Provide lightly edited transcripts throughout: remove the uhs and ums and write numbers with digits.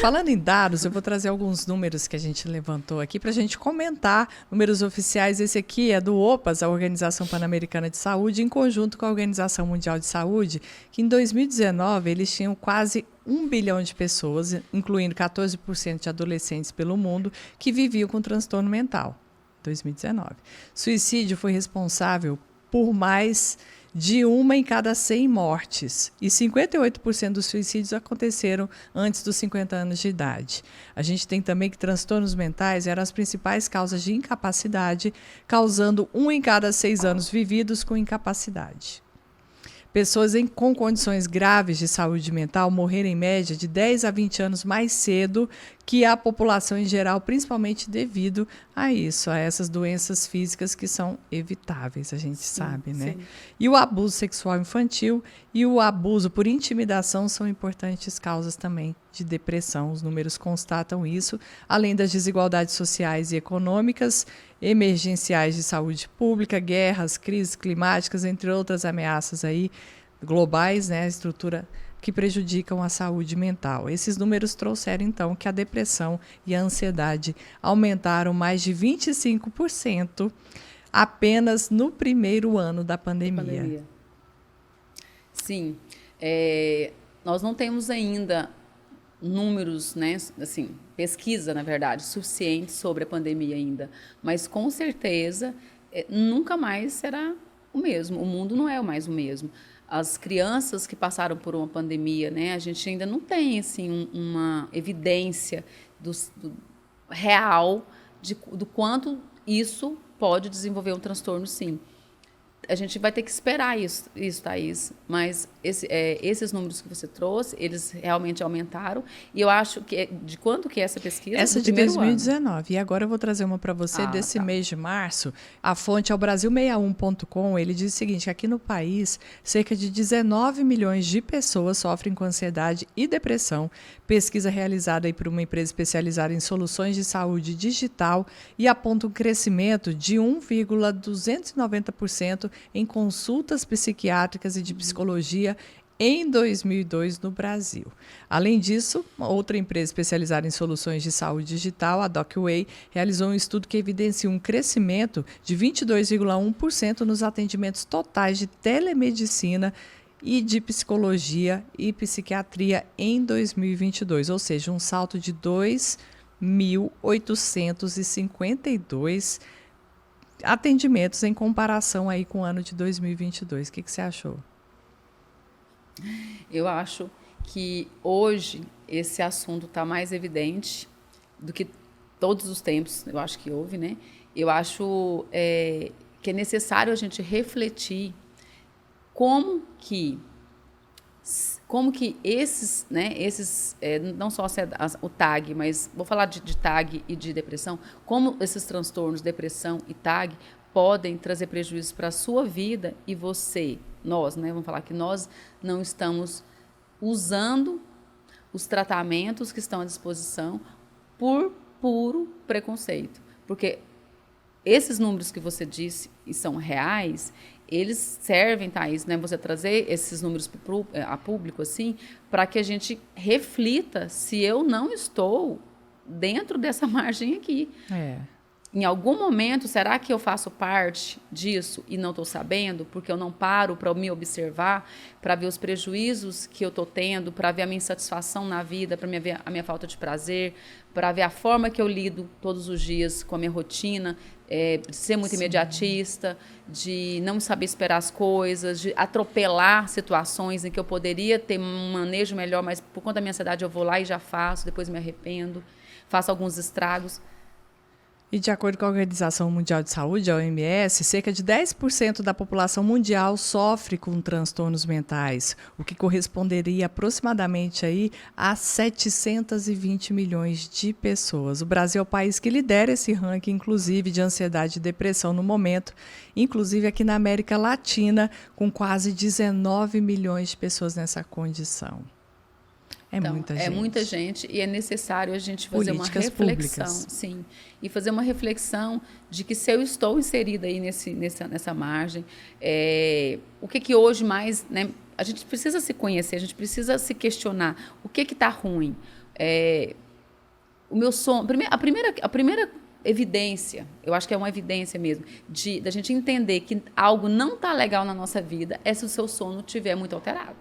Falando em dados, eu vou trazer alguns números que a gente levantou aqui para a gente comentar. Números oficiais, esse aqui é do OPAS, a Organização Pan-Americana de Saúde, em conjunto com a Organização Mundial de Saúde, que em 2019 eles tinham quase 1 bilhão de pessoas, incluindo 14% de adolescentes pelo mundo, que viviam com transtorno mental. 2019. Suicídio foi responsável por mais de 1 em cada 100 mortes. E 58% dos suicídios aconteceram antes dos 50 anos de idade. A gente tem também que transtornos mentais eram as principais causas de incapacidade, causando 1 em cada 6 anos vividos com incapacidade. Pessoas com condições graves de saúde mental morreram em média de 10 a 20 anos mais cedo que a população em geral, principalmente devido a isso, a essas doenças físicas que são evitáveis, a gente sabe, né? Sim. E o abuso sexual infantil e o abuso por intimidação são importantes causas também de depressão. Os números constatam isso, além das desigualdades sociais e econômicas, emergenciais de saúde pública, guerras, crises climáticas, entre outras ameaças aí globais, né, a estrutura que prejudicam a saúde mental. Esses números trouxeram, então, que a depressão e a ansiedade aumentaram mais de 25% apenas no primeiro ano da pandemia. Sim. Nós não temos ainda números, né, assim, pesquisa, na verdade, suficiente sobre a pandemia ainda, mas com certeza nunca mais será o mesmo. O mundo não é mais o mesmo. As crianças que passaram por uma pandemia, né, a gente ainda não tem assim uma evidência do real do quanto isso pode desenvolver um transtorno, sim. A gente vai ter que esperar isso, Thaís, mas esses números que você trouxe, eles realmente aumentaram, e eu acho que, de quando que é essa pesquisa? Essa de 2019, e agora eu vou trazer uma para você desse mês de março. A fonte é o Brasil61.com, ele diz o seguinte, que aqui no país, cerca de 19 milhões de pessoas sofrem com ansiedade e depressão, pesquisa realizada aí por uma empresa especializada em soluções de saúde digital, e aponta um crescimento de 1,290% em consultas psiquiátricas e de psicologia em 2002 no Brasil. Além disso, outra empresa especializada em soluções de saúde digital, a DocWay, realizou um estudo que evidencia um crescimento de 22,1% nos atendimentos totais de telemedicina e de psicologia e psiquiatria em 2022, ou seja, um salto de 2.852 atendimentos em comparação aí com o ano de 2022. O que você achou? Eu acho que hoje esse assunto está mais evidente do que todos os tempos, eu acho que houve, né? Eu acho que é necessário a gente refletir como que esses, né, não só o TAG, mas vou falar de TAG e de depressão, como esses transtornos, depressão e TAG, podem trazer prejuízos para a sua vida e nós, né, vamos falar que nós não estamos usando os tratamentos que estão à disposição por puro preconceito. Porque esses números que você disse e são reais, eles servem, Thaís, né, você trazer esses números a público, assim, para que a gente reflita se eu não estou dentro dessa margem aqui. Em algum momento, será que eu faço parte disso e não estou sabendo? Porque eu não paro para me observar, para ver os prejuízos que eu estou tendo, para ver a minha insatisfação na vida, para ver a minha falta de prazer, para ver a forma que eu lido todos os dias com a minha rotina, de ser muito imediatista, de não saber esperar as coisas, de atropelar situações em que eu poderia ter um manejo melhor, mas por conta da minha ansiedade eu vou lá e já faço, depois me arrependo, faço alguns estragos. E de acordo com a Organização Mundial de Saúde, a OMS, cerca de 10% da população mundial sofre com transtornos mentais, o que corresponderia aproximadamente aí a 720 milhões de pessoas. O Brasil é o país que lidera esse ranking, inclusive, de ansiedade e depressão no momento, inclusive aqui na América Latina, com quase 19 milhões de pessoas nessa condição. Então, muita gente. É muita gente e é necessário a gente fazer Políticas uma reflexão, públicas. Sim, e fazer uma reflexão de que se eu estou inserida aí nessa margem, o que hoje mais, né, a gente precisa se conhecer, a gente precisa se questionar o que está ruim, O meu sono... A primeira evidência, eu acho que é uma evidência mesmo, da gente entender que algo não está legal na nossa vida é se o seu sono estiver muito alterado.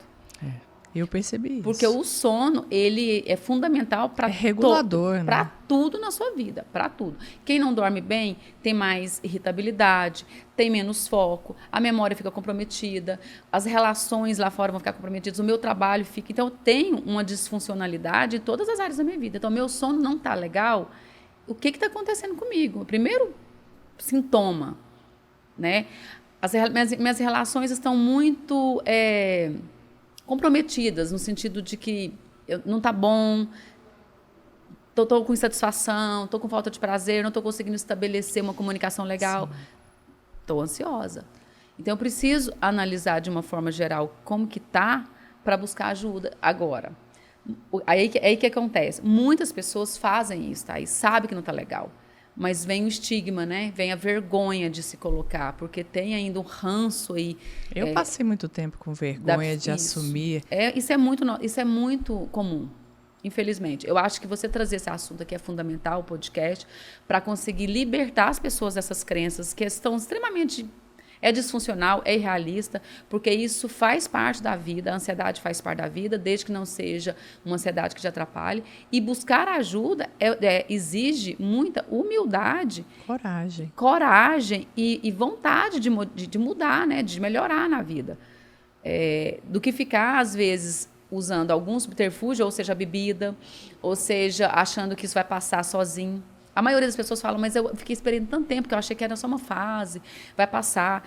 Eu percebi isso. Porque o sono, ele é fundamental para regulador, né? Para tudo na sua vida, para tudo. Quem não dorme bem tem mais irritabilidade, tem menos foco, a memória fica comprometida, as relações lá fora vão ficar comprometidas, o meu trabalho fica... Então, eu tenho uma disfuncionalidade em todas as áreas da minha vida. Então, meu sono não está legal. O que está acontecendo comigo? O primeiro sintoma, né? Minhas relações estão muito... comprometidas, no sentido de que não está bom, estou com insatisfação, estou com falta de prazer, não estou conseguindo estabelecer uma comunicação legal, estou ansiosa. Então, eu preciso analisar de uma forma geral como que está para buscar ajuda agora. Aí que acontece. Muitas pessoas fazem isso, tá? E sabem que não está legal. Mas vem o estigma, né? Vem a vergonha de se colocar, porque tem ainda um ranço aí. Eu passei muito tempo com vergonha de assumir. Isso é muito comum, infelizmente. Eu acho que você trazer esse assunto aqui é fundamental, o podcast, para conseguir libertar as pessoas dessas crenças que estão extremamente... É disfuncional, é irrealista, porque isso faz parte da vida, a ansiedade faz parte da vida, desde que não seja uma ansiedade que te atrapalhe. E buscar ajuda exige muita humildade, coragem e vontade de mudar, né? De melhorar na vida. Do que ficar, às vezes, usando algum subterfúgio, ou seja, a bebida, ou seja, achando que isso vai passar sozinho. A maioria das pessoas fala, mas eu fiquei esperando tanto tempo que eu achei que era só uma fase, vai passar.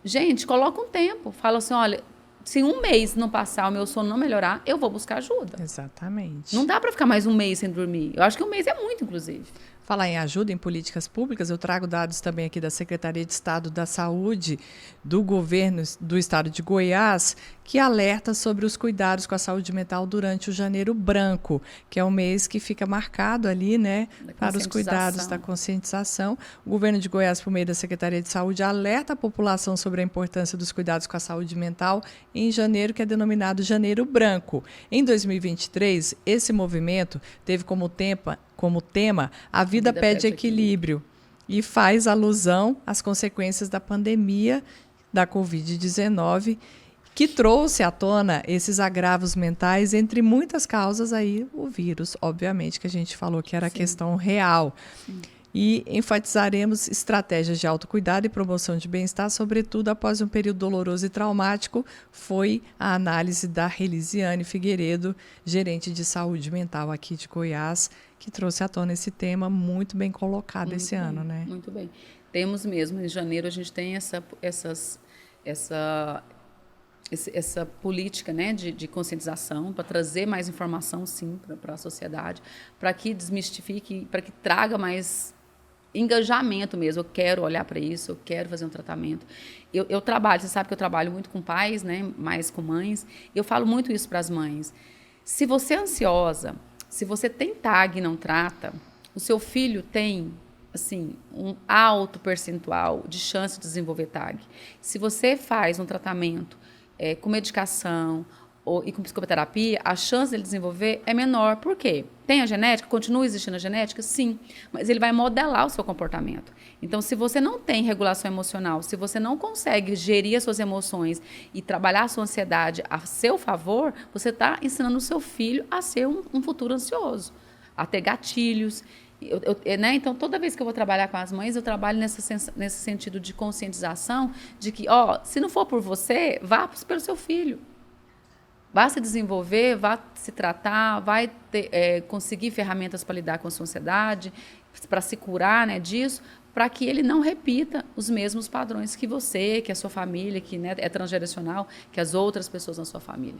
Gente, coloca um tempo. Fala assim, olha, se um mês não passar, o meu sono não melhorar, eu vou buscar ajuda. Exatamente. Não dá para ficar mais um mês sem dormir. Eu acho que um mês é muito, inclusive. Falar em ajuda em políticas públicas, eu trago dados também aqui da Secretaria de Estado da Saúde do governo do estado de Goiás, que alerta sobre os cuidados com a saúde mental durante o Janeiro Branco, que é um mês que fica marcado ali, né, para os cuidados da conscientização. O governo de Goiás, por meio da Secretaria de Saúde, alerta a população sobre a importância dos cuidados com a saúde mental em janeiro, que é denominado Janeiro Branco. Em 2023, esse movimento teve como tema A Vida Pede Equilíbrio e faz alusão às consequências da pandemia da Covid-19, que trouxe à tona esses agravos mentais, entre muitas causas aí o vírus, obviamente, que a gente falou que era a questão real. Sim. E enfatizaremos estratégias de autocuidado e promoção de bem-estar, sobretudo após um período doloroso e traumático, foi a análise da Relisiane Figueiredo, gerente de saúde mental aqui de Goiás, que trouxe à tona esse tema muito bem colocado esse ano, né? Muito bem. Temos mesmo, em janeiro a gente tem essa política, né, de conscientização, para trazer mais informação, sim, para a sociedade, para que desmistifique, para que traga mais engajamento mesmo. Eu quero olhar para isso, eu quero fazer um tratamento. Eu trabalho, você sabe que eu trabalho muito com pais, né, mais com mães, eu falo muito isso para as mães. Se você é ansiosa, se você tem TAG e não trata, o seu filho tem, assim, um alto percentual de chance de desenvolver TAG. Se você faz um tratamento com medicação e com psicoterapia, a chance dele desenvolver é menor. Por quê? Tem a genética? Continua existindo a genética? Sim. Mas ele vai modelar o seu comportamento. Então, se você não tem regulação emocional, se você não consegue gerir as suas emoções e trabalhar a sua ansiedade a seu favor, você está ensinando o seu filho a ser um futuro ansioso, a ter gatilhos. Né? Então, toda vez que eu vou trabalhar com as mães, eu trabalho nesse sentido de conscientização, de que, se não for por você, vá pelo seu filho. Vá se desenvolver, vá se tratar, vai conseguir ferramentas para lidar com a sua ansiedade, para se curar, né, disso, para que ele não repita os mesmos padrões que você, que a sua família, que, né, é transgeracional, que as outras pessoas na sua família.